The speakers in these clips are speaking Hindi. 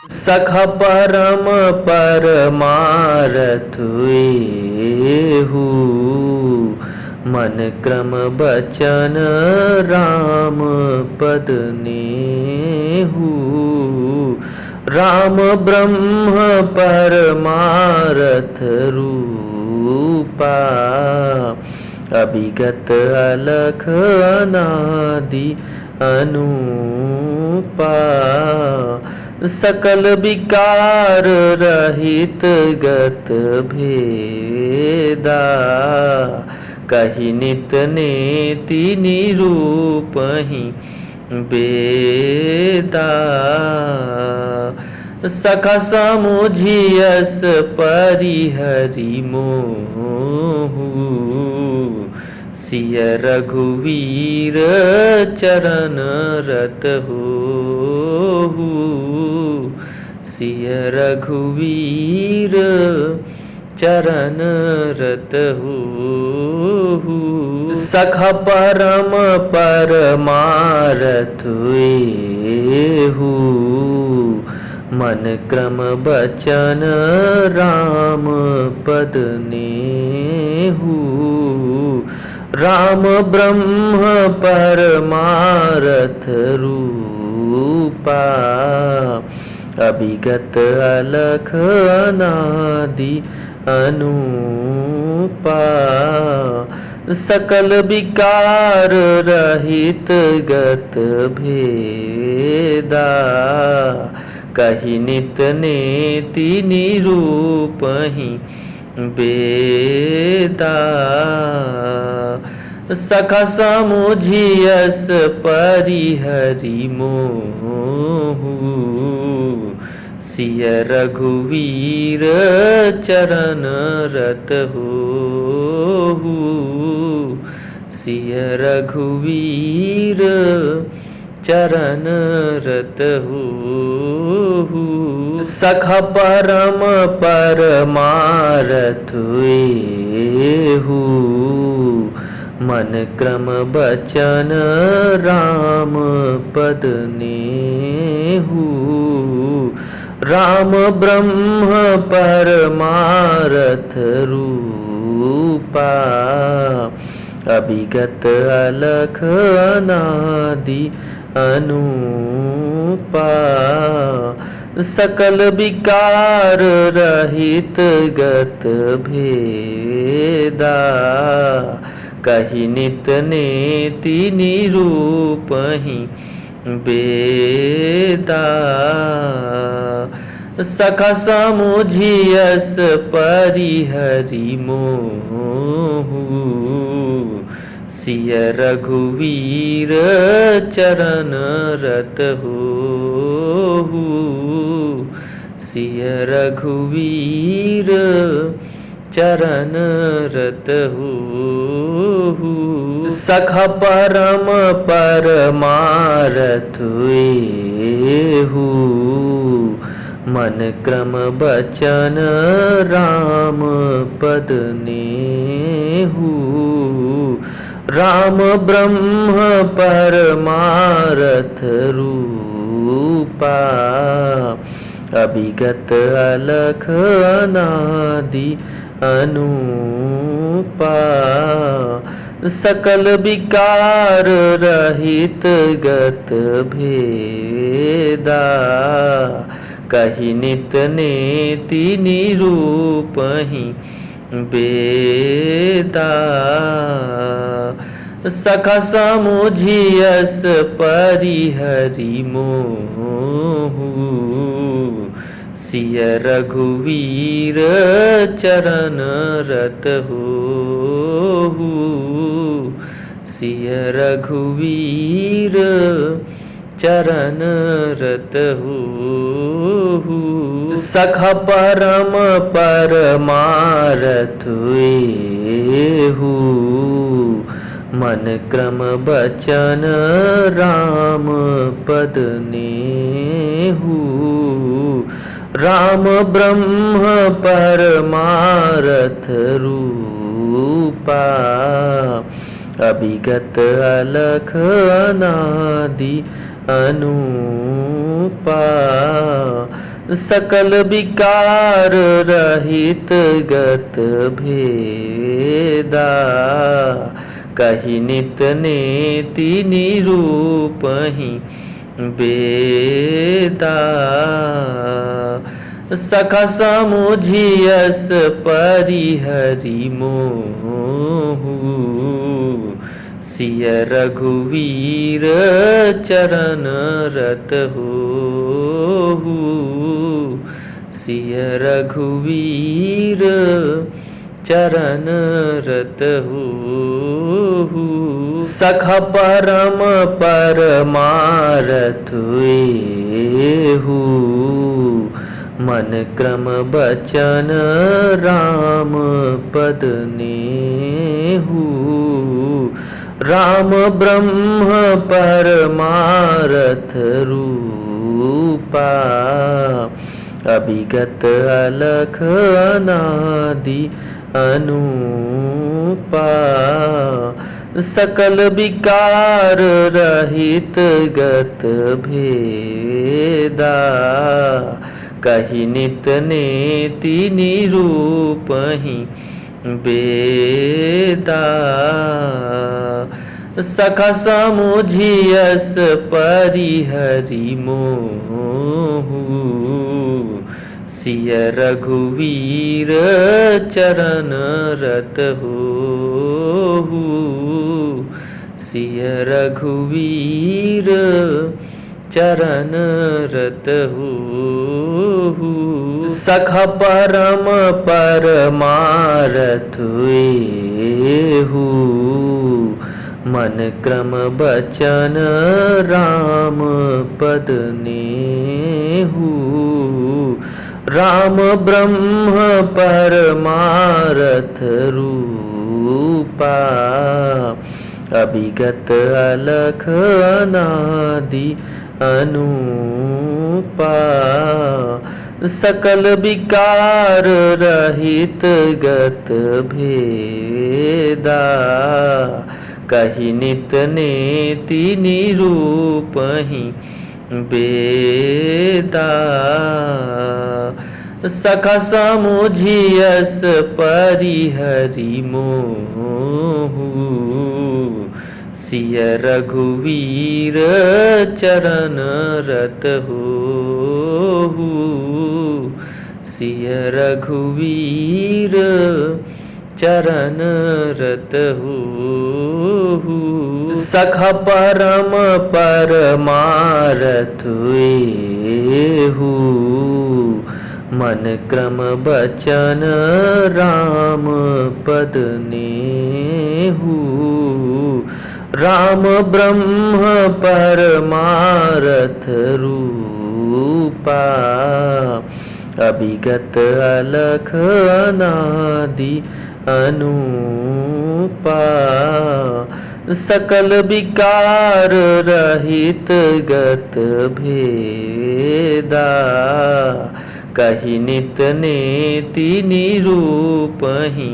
सखा परम परमारथ एहू, मन क्रम बचन राम पद नेहू। राम ब्रह्म परमारथ रूपा, अभिगत अलख अनादि अनूपा। सकल विकार रहित गत भेदा, कहि नित नेति निरूपहि बेदा। सखा समुझियस परिहरि मोहु, सिय रघुवीर चरण रत होहु। सिय रघुवीर चरण रत होहु। सखा परम परमारथ एहू, मन क्रम बचन राम पद नेहू। राम ब्रह्म परमारथ रूपा, अभिगत अलख अनादि अनूपा। सकल विकार रहित गत भेदा, कहि नित नेति निरूपहि बेदा। सखा समुझियस परिहरि मोहु, सिय रघुवीर चरण रत होहु। सिय रघुवीर चरण रत होहु। सखा परम परमारथ एहू, मन क्रम बचन राम पद नेहू। राम ब्रह्म परमारथ रूपा, अभिगत अलख अनादि अनूपा। सकल विकार रहित गत भेदा, कहि नित नेति निरूपहि बेदा। सखा समुझियस परिहरि मोहु, सिय रघुवीर चरण रत होहु। सिय रघुवीर चरण रत होहु। सखा परम परमारथ एहू, मन क्रम बचन राम पद नेहू। राम ब्रह्म परमारथ रूपा, अभिगत अलख अनादि अनूपा। सकल विकार रहित गत भेदा, कहि नित नेति निरूपहि बेदा। सखा समुझियस परिहरि मोहु, सिय रघुवीर चरण रत होहु। सिय रघुवीर चरण रत होहु। सखा परम परमारथ एहू, मन क्रम बचन राम पद नेहू। राम ब्रह्म परमारथ रूपा, अभिगत अलख अनादि अनूपा। सकल विकार रहित गत भेदा, कहि नित नेति निरूपहि वेदा। सखा समुझियस परिहरि मोहु, सिय रघुवीर चरण रत होहु। सिय रघुवीर चरण रत होहु। सखा परम परमारथ एहु, मन क्रम बचन राम पद नेहु। राम ब्रह्म परमारथ रूपा, अभिगत अलख अनादि अनूपा। सकल विकार रहित गत भेदा, कहि नित नेति निरूपहि वेदा। सखा समुझियस परिहरि मोहु, सिय रघुवीर चरण रत होहु। सिय रघुवीर चरण रत होहु। सखा परम परमारथ एहु, मन क्रम बचन राम पद नेहु। राम ब्रह्म परमारथ रूपा, अभिगत अलख अनादि अनूपा। सकल विकार रहित गत भेदा, कहि नित नेति निरूपहि वेदा। सखा समुझियस परिहरि मोहु, सिय रघुवीर चरण रत होहु। सिय रघुवीर चरण रत होहु। सखा परम परमारथ एहु, मन क्रम बचन राम पद नेहु। राम ब्रह्म परमारथ रूपा, अभिगत अलख अनादि अनूपा। सकल विकार रहित गत भेदा, कहि नित नेति निरूपहि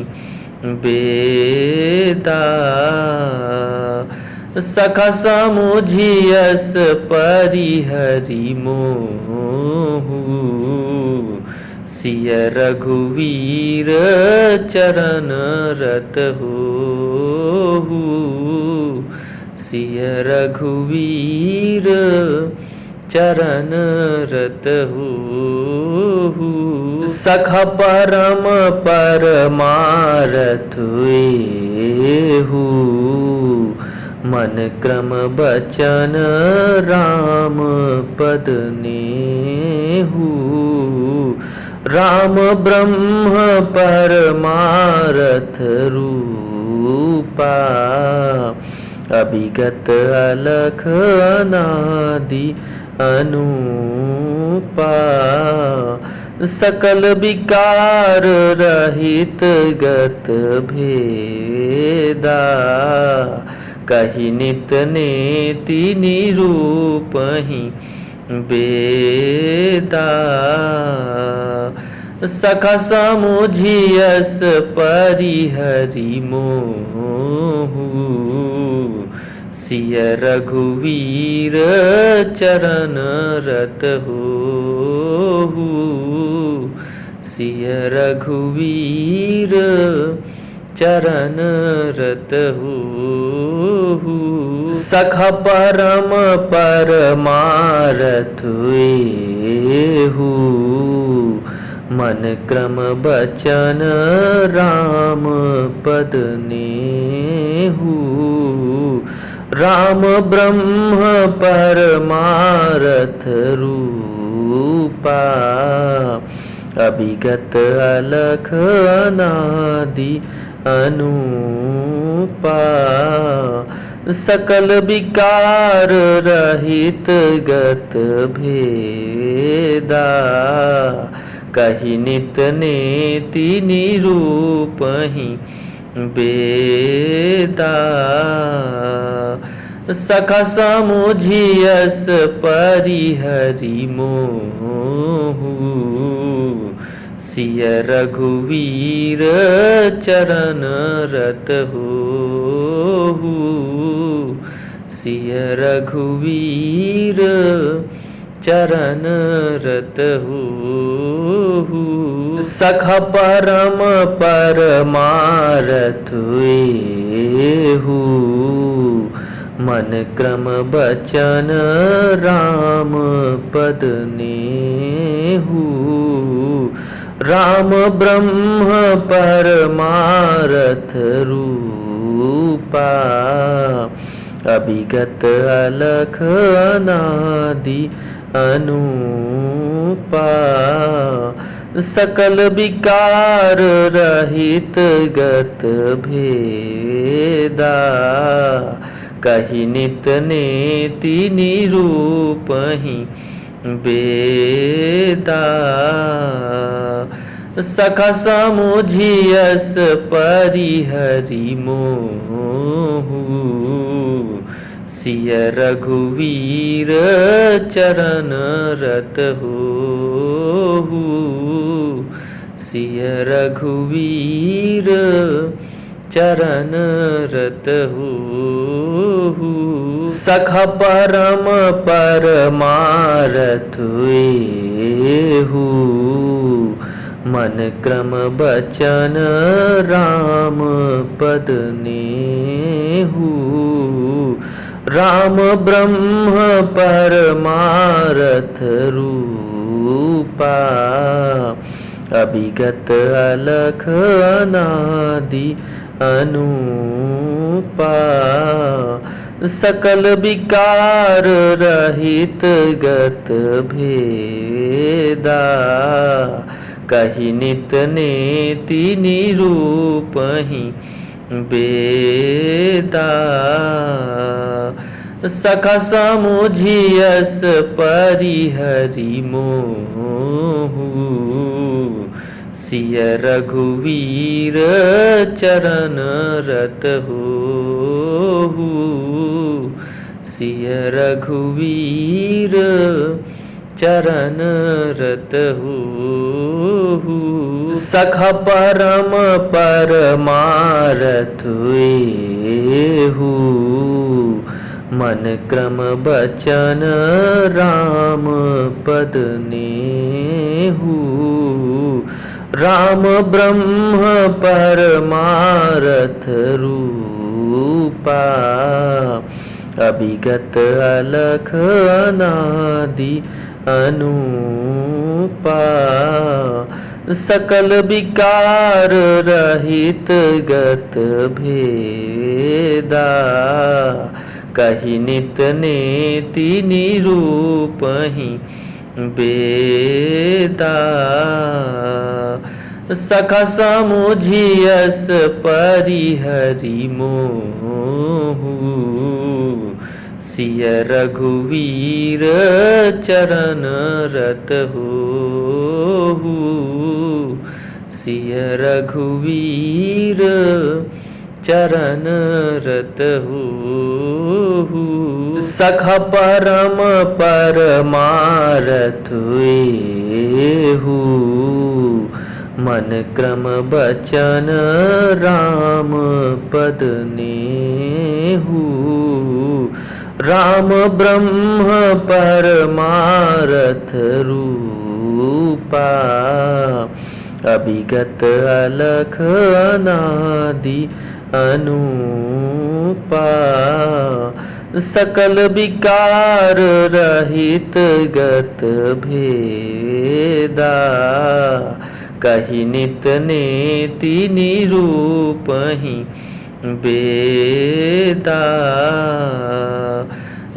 वेदा। सखा समुझियस परिहरि मोहु, सिय रघुवीर चरण रत होहु। सिय रघुवीर चरण रत होहु। सखा परम परमारथ एहु, मन क्रम बचन राम पद नेहु। राम ब्रह्म परमारथ रूपा, अभिगत अलख अनादि अनूपा। सकल विकार रहित गत भेदा, कहि नित नेति निरूपहि वेदा। सखा समुझियस परिहरि मोहु, सिय रघुवीर चरण रत हो, सिय रघुवीर चरण रत हो। सख परम परमारथ एहु, मन क्रम बचन राम पद नेहु। राम ब्रह्म परमारथ रूपा, अभिगत अलख अनादि अनूपा। सकल विकार रहित गत भेदा, कहि नित नेति निरूपहि बेदा। सखा समुझियस परिहरि मोहु, सिय रघुवीर चरण रत हो, सिय रघुवीर चरण रत हो। सख परम परमारथ एहु, मन क्रम बचन राम पद नेहु। राम ब्रह्म परमारथ रूपा, अभिगत अलख अनादि अनूपा। सकल विकार रहित गत भेदा, कहि नित नेति निरूपहि बेदा। सखा समुझियस परिहरि मोहु, सिय रघुवीर चरण रत हो, सिय रघुवीर चरण रत हो। सख परम परमारथ एहु, मन क्रम बचन राम पद नेहु। राम ब्रह्म परमारथ रूपा, अभिगत अलख अनादि अनूपा। सकल विकार रहित गत भेदा, कहि नित नेति निरूपहि बेदा। सखा समुझियस परिहरि मोहु, सिय रघुवीर चरण रत हो, सिय रघुवीर चरण रत हो। सख परम परमारथ एहु, मन क्रम बचन राम पद नेहु। राम ब्रह्म परमारथ रूपा, अभिगत अलख अनादि अनूपा। सकल विकार रहित गत भेदा, कहि नित नेति निरूपहि बेदा। सखा समुझियस परिहरि मोहु, सिय रघुवीर चरण रत हो, सिय रघुवीर चरण रत हो। सख परम परमारथ एहु, मन क्रम बचन राम पद नेहु। राम ब्रह्म परमारथ रूपा अभिगत अलख अनादि अनूपा सकल विकार रहित गत भेदा कहि नित नेति निरूपहि वेदा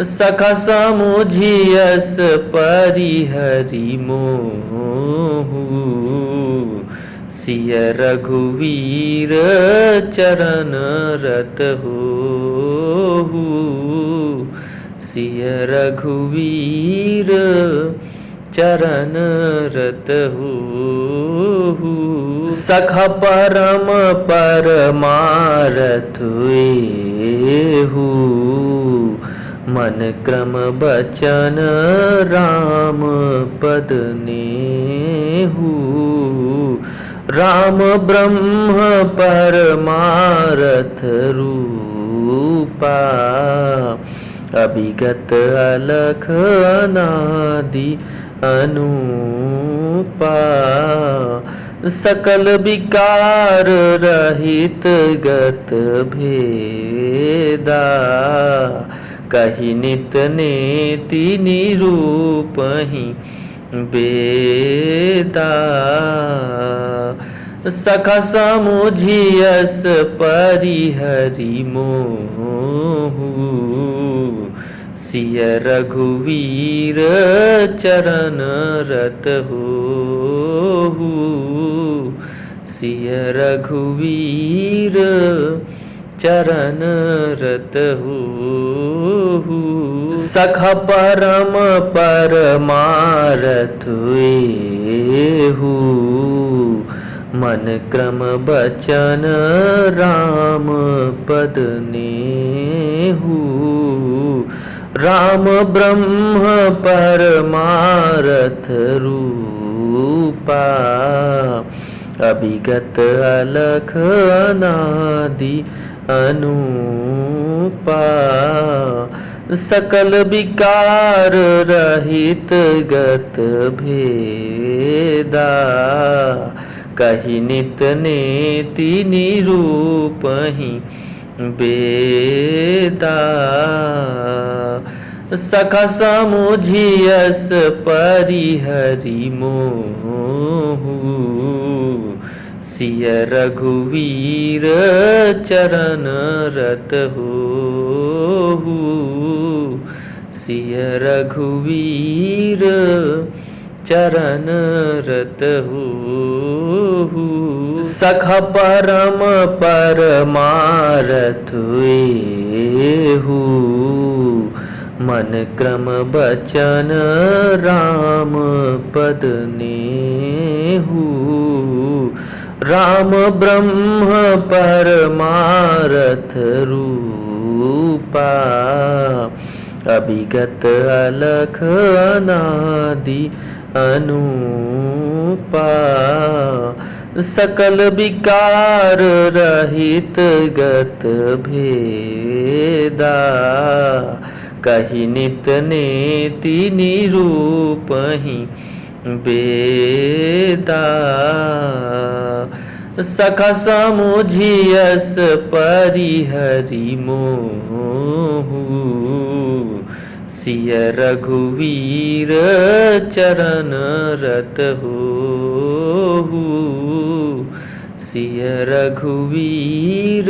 सखा समुझियस परिहरि मोहु सिय रघुवीर चरण रत होहु सिय रघुवीर चरण रत होहु सखा परम परमारथ एहु मन क्रम बचन राम पद नेहु राम ब्रह्म परमारथ रूपा अभिगत अलख अनादि अनूपा सकल विकार रहित गत भेदा कहि नित नेति निरूपहि वेदा सखा समुझियस परिहरि मोहु सिय रघुवीर चरण रत होहु सिय रघुवीर चरण रत होहु सखा परम परमारथ एहु मन क्रम बचन राम पद नेहु राम ब्रह्म परमारथ रूपा अभिगत अलख अनादि अनूपा सकल विकार रहित गत भेदा कहि नित नेति निरूपहि वेदा सखा समुझियस परिहरि मोहु सिय रघुवीर चरण रत होहु सिय रघुवीर चरण रत होहु सखा परम परमारथ एहु मन क्रम बचन राम पद नेहु राम ब्रह्म परमारथ रूपा अभिगत अलख अनादि अनूपा सकल विकार रहित गत भेदा कहि नित नेति निरूपहि वेदा सखा समुझियस परिहरि मोहु सिय रघुवीर चरण रत होहु सिय रघुवीर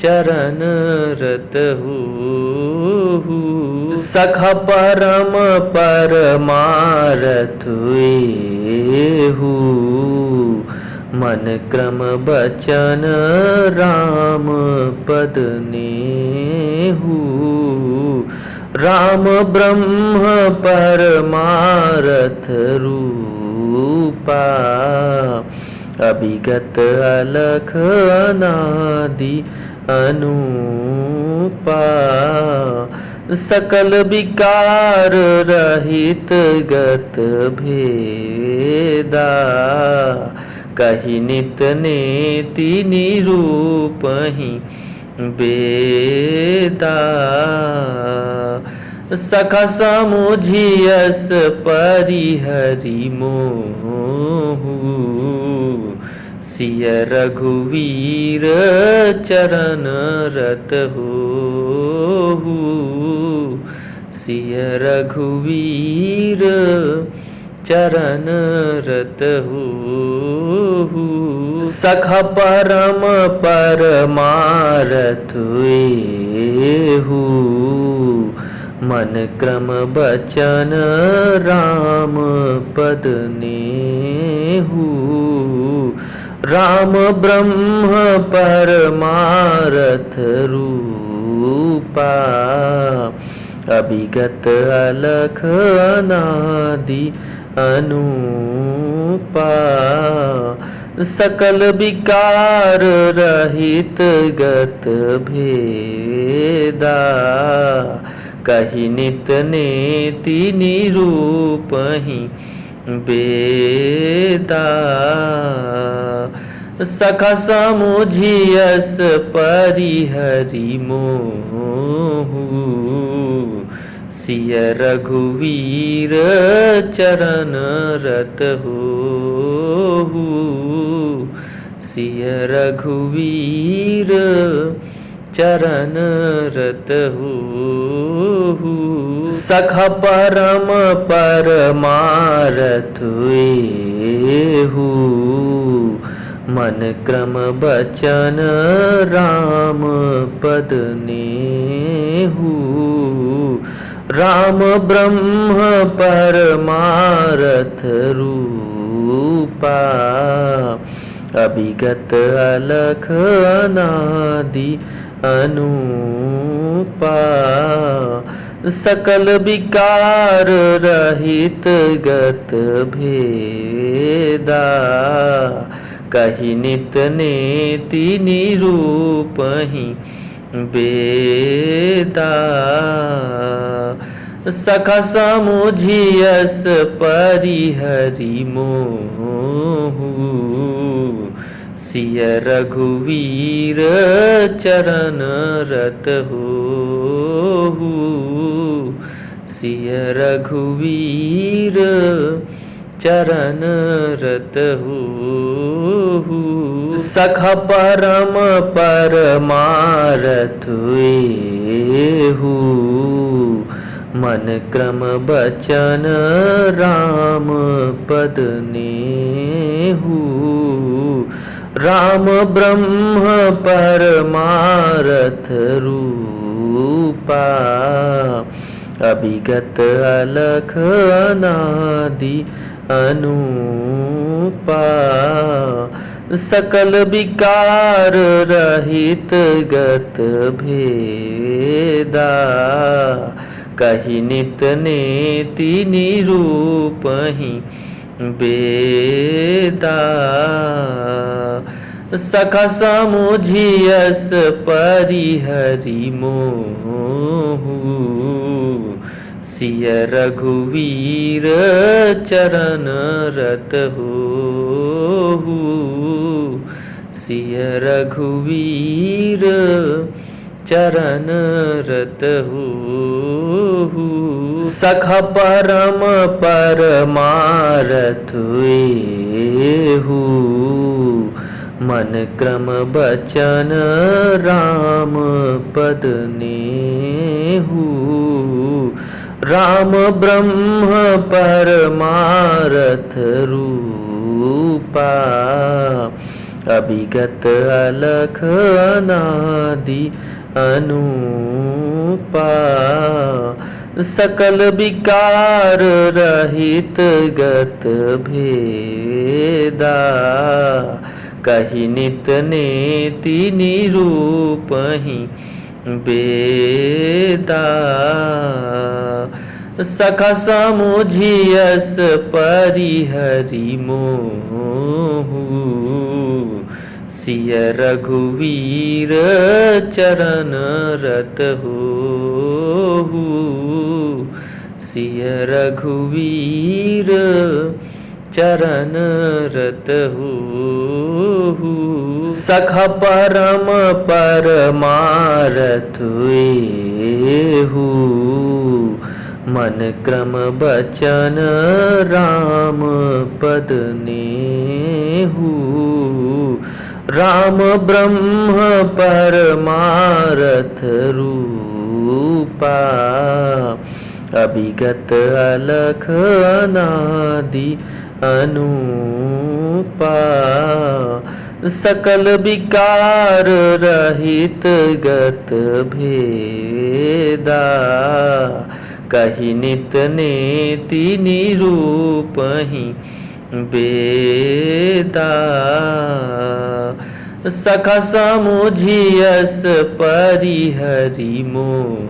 चरण रत होहु सखा परम परमारथ एहु मन क्रम बचन राम पद नेहु राम ब्रह्म परमारथ रूपा अभिगत अलख अनादि अनूपा सकल विकार रहित गत भेदा कहि नित नेति निरूपहि बेदा सखा समुझियस परिहरि मोहु सिय रघुवीर चरण रत होहु सिय रघुवीर चरण रत होहु सखा परम परमारथ एहु मन क्रम बचन राम पद नेहु राम ब्रह्म परमारथ रूपा अभिगत अलख अनादि अनूपा सकल विकार रहित गत भेदा कहि नित नेति निरूपहि बेदा सखा समुझियस परिहरि मोहु सिय रघुवीर चरण रत होहु सिय रघुवीर चरण रत होहु सखा परम परमारथ एहु मन क्रम बचन राम पद नेहु राम ब्रह्म परमारथ रूपा अभिगत अलख अनादि अनूपा सकल विकार रहित गत भेदा कहि नित नेति निरूपहि बेदा सखा समुझियस परिहरि मोहु सिय रघुवीर चरण रत होहु सिय रघुवीर चरण रत होहु सखा परम परमारथ एहु मन क्रम बचन राम पद नेहु राम ब्रह्म परमारथ रूपा अभिगत अलख अनादि अनूपा सकल विकार रहित गत भेदा कहि नित नेति निरूपहि बेदा सखा समुझियस परिहरि मोहु सिय रघुवीर चरण रत होहु सिय रघुवीर चरण रत होहु सखा परम परमारथ एहु मन क्रम बचन राम पद नेहु राम ब्रह्म परमारथ रूपा अभिगत अलख अनादि अनूपा सकल विकार रहित गत भेदा कहि नित नेति निरूपहि बेदा सखा समुझियस परिहरि मोहु सिय रघुवीर चरण रत होहु सिय रघुवीर चरण रत हो। सखा परम परमारथ एहु, मन क्रम बचन राम पद नेहु। राम ब्रह्म परमारथ रूपा, अभिगत अलख अनादि अनूपा। सकल विकार रहित गत भेदा, कहि नित नेति निरूपहि बेदा। सखा समुझियस परिहरि मोहु,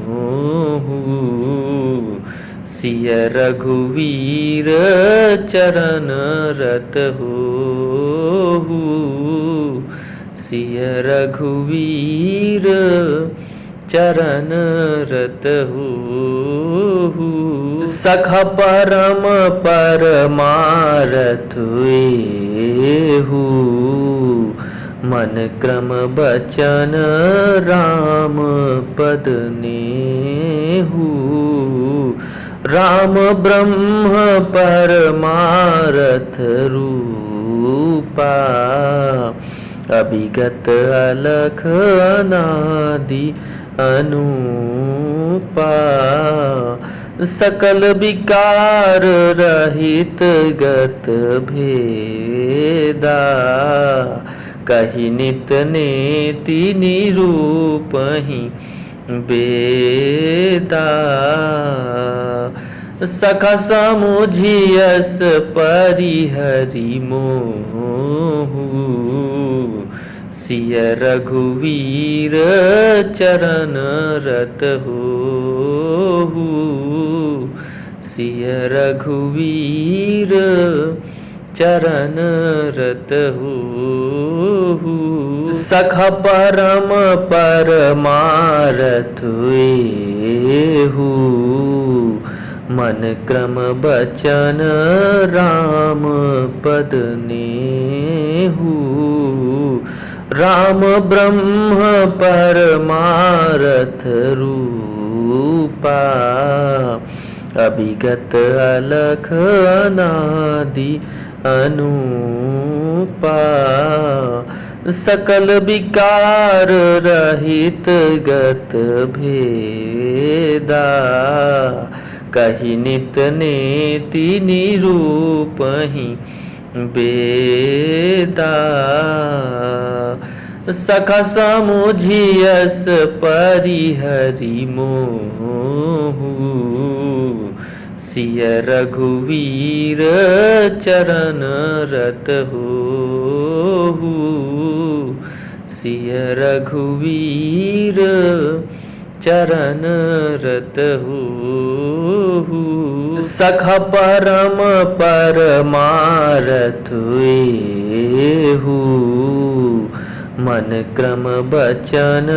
सिय रघुवीर चरण रत होहु। सिय रघुवीर चरण रत होहु। सखा परम परमारथ एहु, मन क्रम बचन राम पद नेहु। राम ब्रह्म परमारथ रूपा, अभिगत अलख अनादि अनूपा। सकल विकार रहित गत भेदा, कहि नित नेति निरूपहि बेदा। सखा समुझियस परिहरि मोहु, सिय रघुवीर चरण रत होहु। सिय रघुवीर चरण रत होहु। सखा परम परमारथ एहु, मन क्रम बचन राम पद नेहु। राम ब्रह्म परमारथ रूपा, अभिगत अलख अनादि अनूपा। सकल विकार रहित गत भेदा, कहि नित नेति निरूपहि बेदा। सखा समुझियस परिहरि मोहु, सिय रघुवीर चरण रत होहु। सिय रघुवीर चरण रत होहु। सखा परम परमारथ एहु, मन क्रम बचन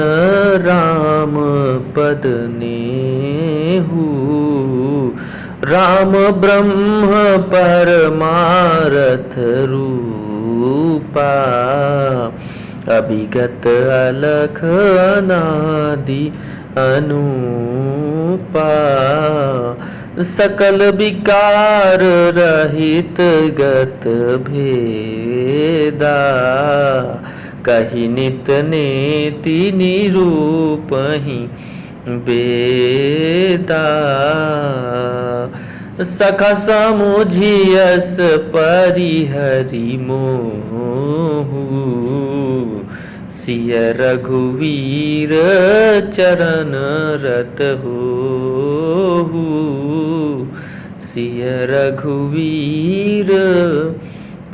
राम पद नेहु। राम ब्रह्म परमारथ रूपा, अभिगत अलख अनादि अनूपा। सकल विकार रहित गत भेदा, कहि नित नेति निरूपहि बेदा। सखा समुझियस परिहरि मोहु, सिय रघुवीर चरण रत होहु। सिय रघुवीर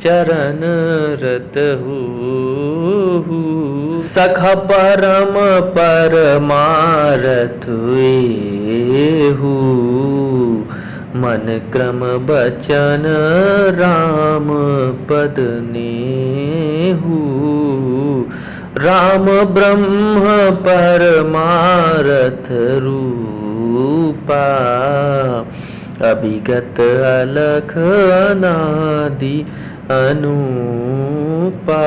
चरण रत होहु। सखा परम परमारथ एहु, मन क्रम बचन राम पद नेहु। राम ब्रह्म परमारथ रूपा, अभिगत अलख अनादि अनूपा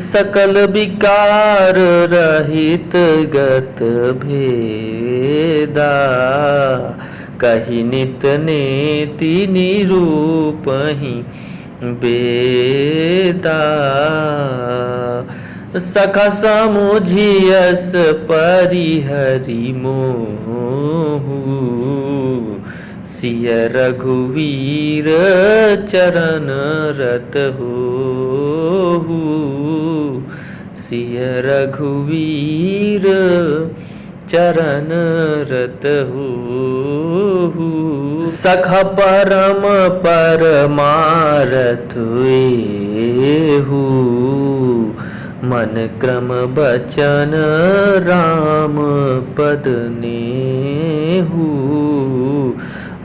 सकल विकार रहित गत भेदा कहि नित नेति निरूपहि बेदा सखा समुझियस परिहरि मोहु सिय रघुवीर चरण रत होहु सिय रघुवीर चरण रत होहु सखा परम परमारथ एहु मन क्रम बचन राम पद नेहु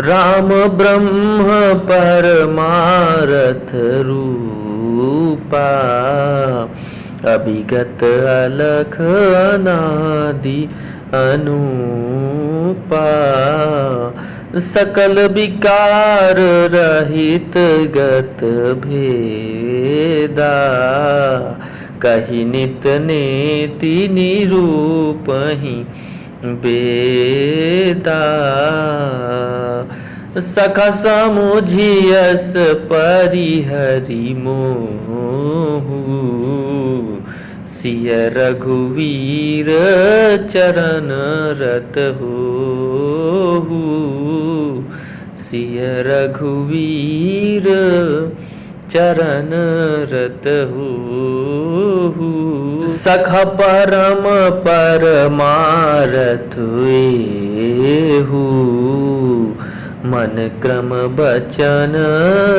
राम ब्रह्म परमारथ रूपा अभिगत अलख अनादि अनूपा सकल विकार रहित गत भेदा कहि नित नेति निरूपहि बेदा सखा समुझियस परिहरि मोहु सिय रघुवीर चरण रत होहु सिय रघुवीर चरण रत होहु सखा परम परमारथ एहु मन क्रम बचन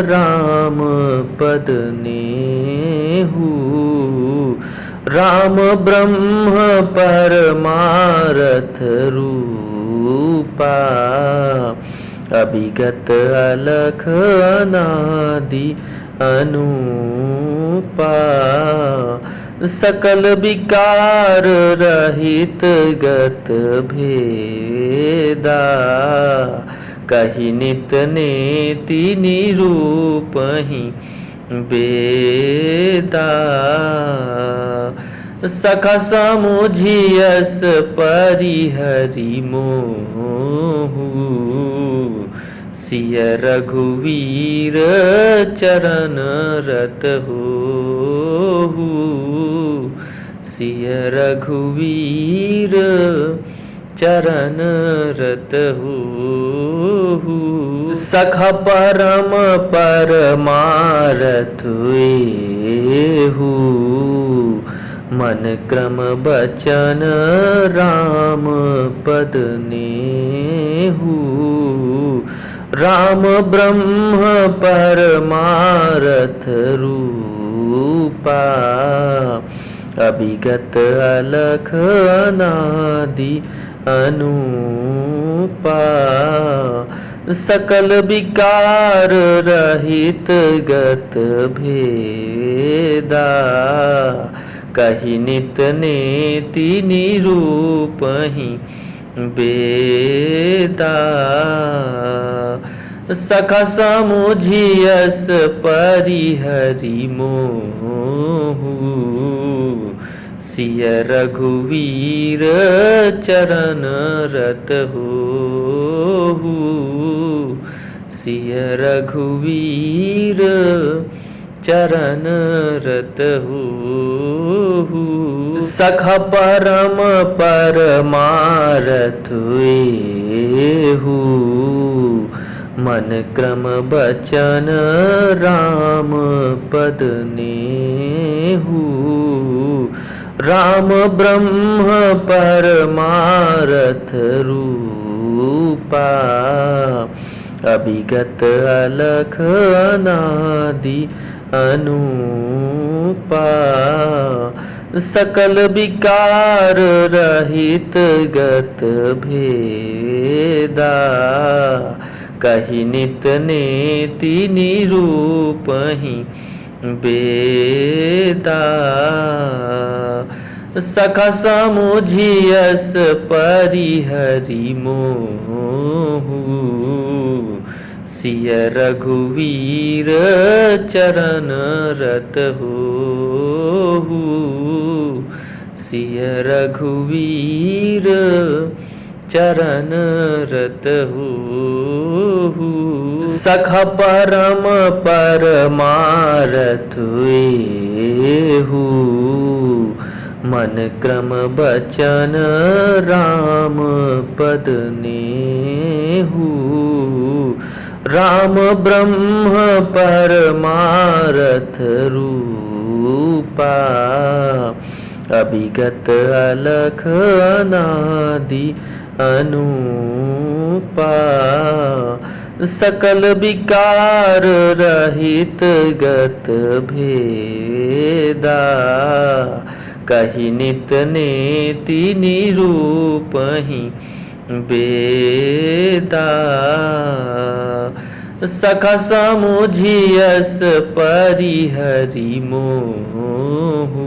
राम पद नेहु राम ब्रह्म परमारथ रूपा अभिगत अलख अनादि अनूपा सकल विकार रहित गत भेदा कहि नित नेति निरूपहि बेदा सखा समुझियस परिहरि मोहु सिय रघुवीर चरण रत होहु सिय रघुवीर चरण रत होहु सखा परम परमारथ एहु मन क्रम बचन राम पद नेहु राम ब्रह्म परमारथ रूपा अभिगत अलख अनादि अनूपा सकल विकार रहित गत भेदा कहि नित नेति निरूपहि बेदा सखा समुझियस परिहरि मोहु सिय रघुवीर चरण रत होहु सिय रघुवीर चरण रत होहु सखा परम परमारथ एहु मन क्रम बचन राम पद नेहु राम ब्रह्म परमारथ रूपा अभिगत अलख अनादि अनूपा सकल विकार रहित गत भेदा कहि नित नेति निरूपहि बेदा सखा समुझियस परिहरि मोहु सिय रघुवीर चरण रत हो, सिय रघुवीर चरण रत हो। सख परम परमारथ एहु, मन क्रम बचन राम पद नेहु। राम ब्रह्म परमारथ रूपा, अभिगत अलख अनादि अनूपा। सकल विकार रहित गत भेदा, कहि नित नेति निरूपहि बेदा। सखा समुझियस परिहरि मोहु,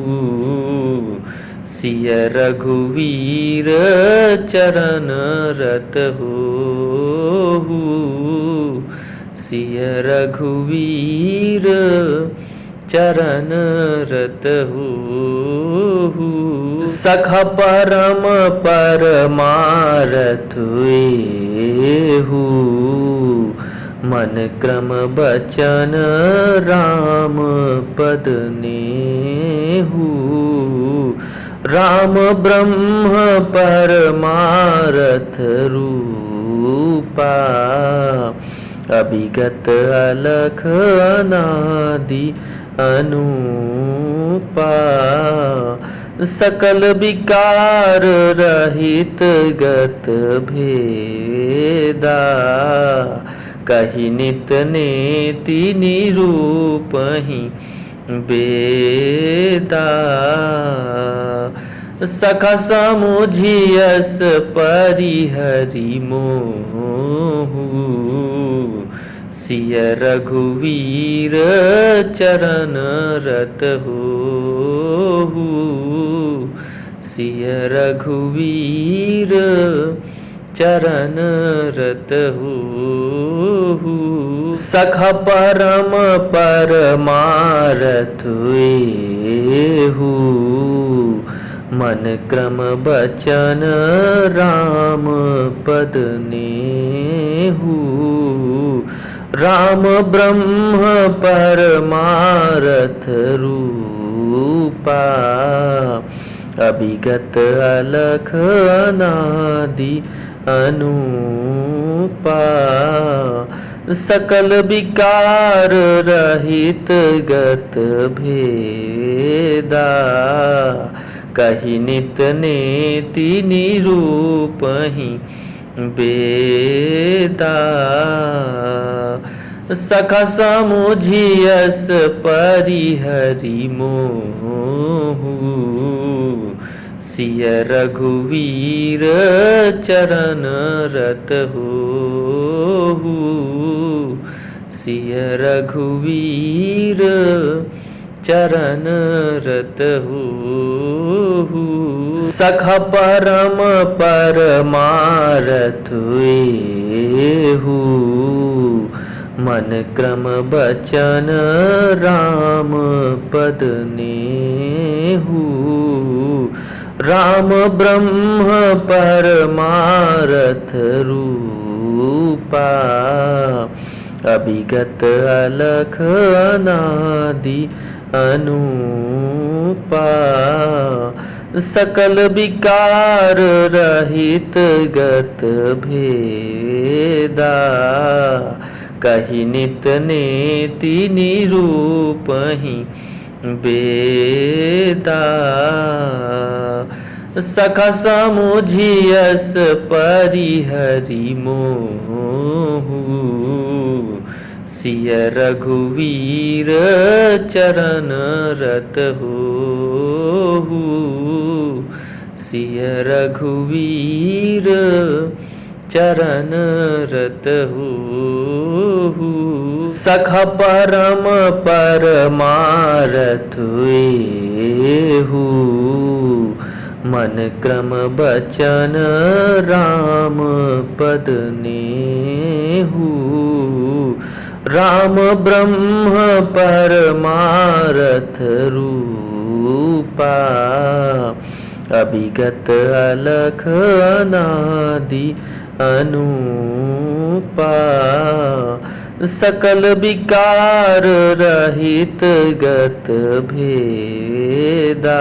सिय रघुवीर चरण रत हो, सिय रघुवीर चरण रत हो। सख परम परमारथ एहु, मन क्रम बचन राम पद नेहु। राम ब्रह्म परमारथ रूपा, अभिगत अलख अनादि अनूपा। सकल विकार रहित गत भेदा, कहि नित नेति निरूपहि बेदा। सखा समुझियस परिहरि मोहु, सिय रघुवीर चरण रत हो, सिय रघुवीर चरण रत हो। सख परम परमारथ एहु, मन क्रम बचन राम पद नेहु। राम ब्रह्म परमारथ रूपा, अभिगत अलख अनादि अनूपा। सकल विकार रहित गत भेदा, कहि नित नेति निरूपहि बेदा। सखा समुझियस परिहरि मोहु, सिय रघुवीर चरण रत हो, सिय रघुवीर चरण रत हो। सख परम परमारथ एहु, मन क्रम बचन राम पद नेहु। राम ब्रह्म परमारथ रूपा, अभिगत अलख अनादि अनूपा। सकल विकार रहित गत भेदा, कहि नित नेति निरूपहि बेदा। सखा समुझियस परिहरि मोहु, सिय रघुवीर चरण रत हो, सिय रघुवीर चरण रत हो। सख परम परमारथ एहु, मन क्रम बचन राम पद नेहु। राम ब्रह्म परमारथ रूपा अभिगत अलख अनादि अनूपा सकल विकार रहित गत भेदा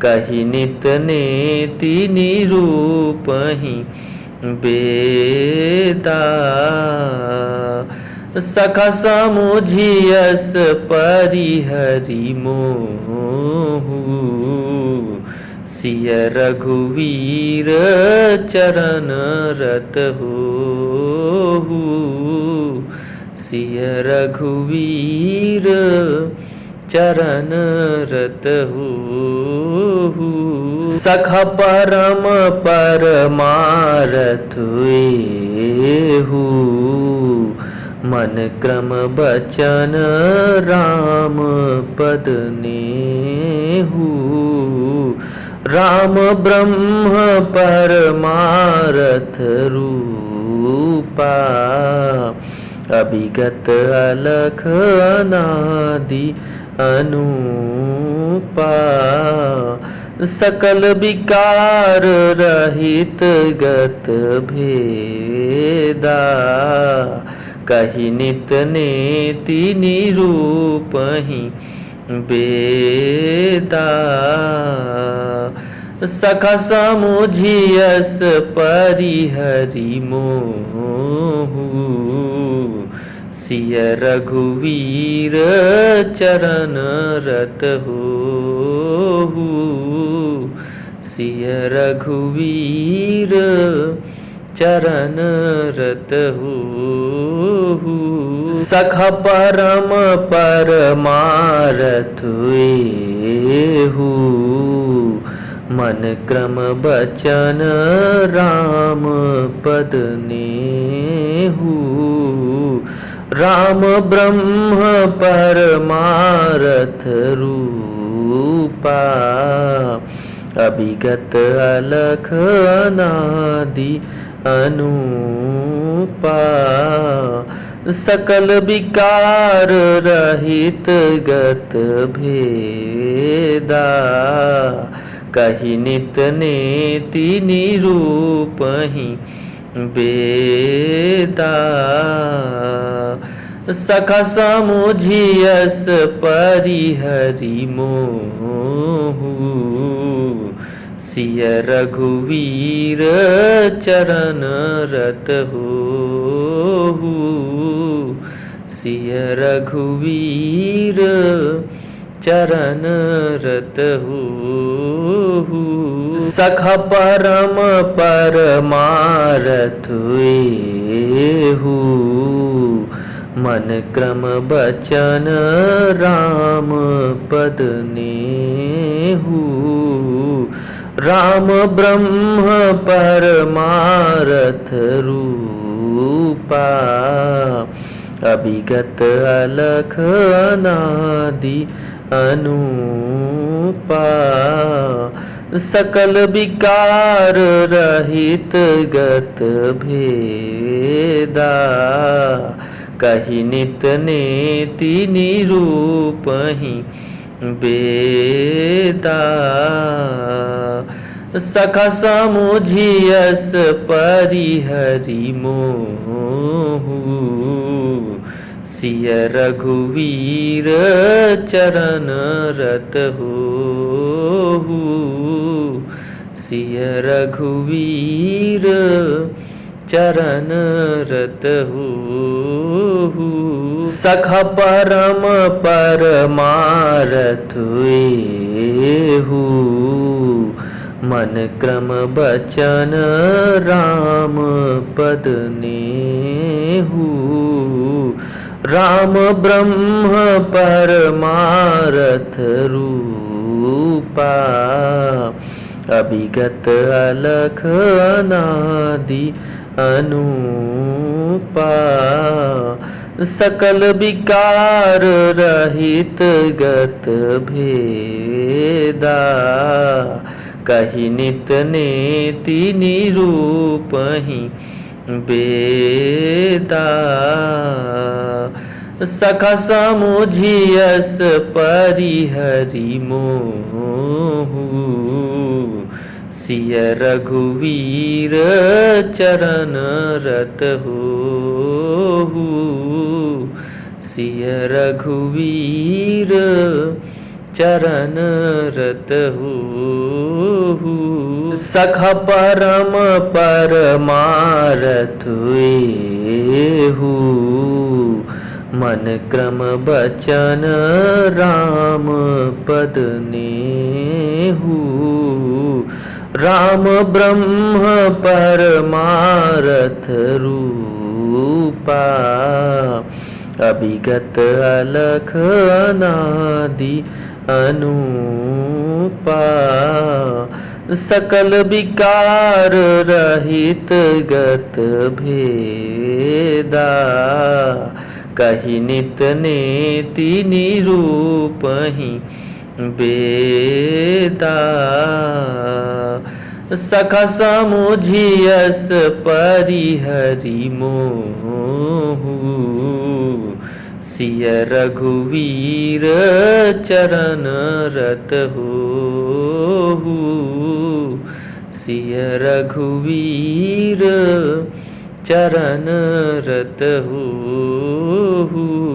कहि नित नेति निरूपहि बेदा सखा समुझियस परिहरि मोहु सिय रघुवीर चरण रत होहु सिय रघुवीर चरण रत होहु सखा परम परमारथ एहु मन क्रम बचन राम पद नेहु राम ब्रह्म परमारथ रूपा अभिगत अलख अनादि अनूपा सकल विकार रहित गत भेदा कहि नित नेति निरूपहि बेदा सखा समुझियस परिहरि मोहु सिय रघुवीर चरण रत होहु सिय रघुवीर चरण रत होहु सखा परम परमारथ एहु मन क्रम बचन राम पद नेहु राम ब्रह्म परमारथ रूपा अभिगत अलख अनादि अनूपा सकल विकार रहित गत भेदा कहि नित नेति निरूपहि बेदा सखा समुझियस परिहरि मोहु सिय रघुवीर चरण रत होहु सिय रघुवीर चरण रत होहु सखा परम परमारथ एहु मन क्रम बचन राम पद नेहु राम ब्रह्म परमारथ रूपा अभिगत अलख अनादि अनूपा सकल विकार रहित गत भेदा कहि नित नेति निरूपहि बेदा सखा समुझियस परिहरि मोहु सिय रघुवीर चरण रत होहु सिय रघुवीर चरण रत होहु सखा परम परमारथ एहु मन क्रम बचन राम पद नेहु राम ब्रह्म परमारथ रूपा अभिगत अलख अनादि अनूपा सकल विकार रहित गत भेदा कहि नित नेति निरूपहि बेदा। सखा समुझियस परिहरि मोहु, सिय रघुवीर चरण रत होहु। सिय रघुवीर चरण रत होहु। सखा परम परमारथ एहु, मन क्रम बचन राम पद नेहु। राम ब्रह्म परमारथ रूपा, अभिगत अलख अनादि अनूपा। सकल विकार रहित गत भेदा, कहि नित नेति निरूपहि बेदा। सखा समुझियस परिहरि मोहु, सिय रघुवीर चरण रत होहु। सिय रघुवीर चरण रत होहु।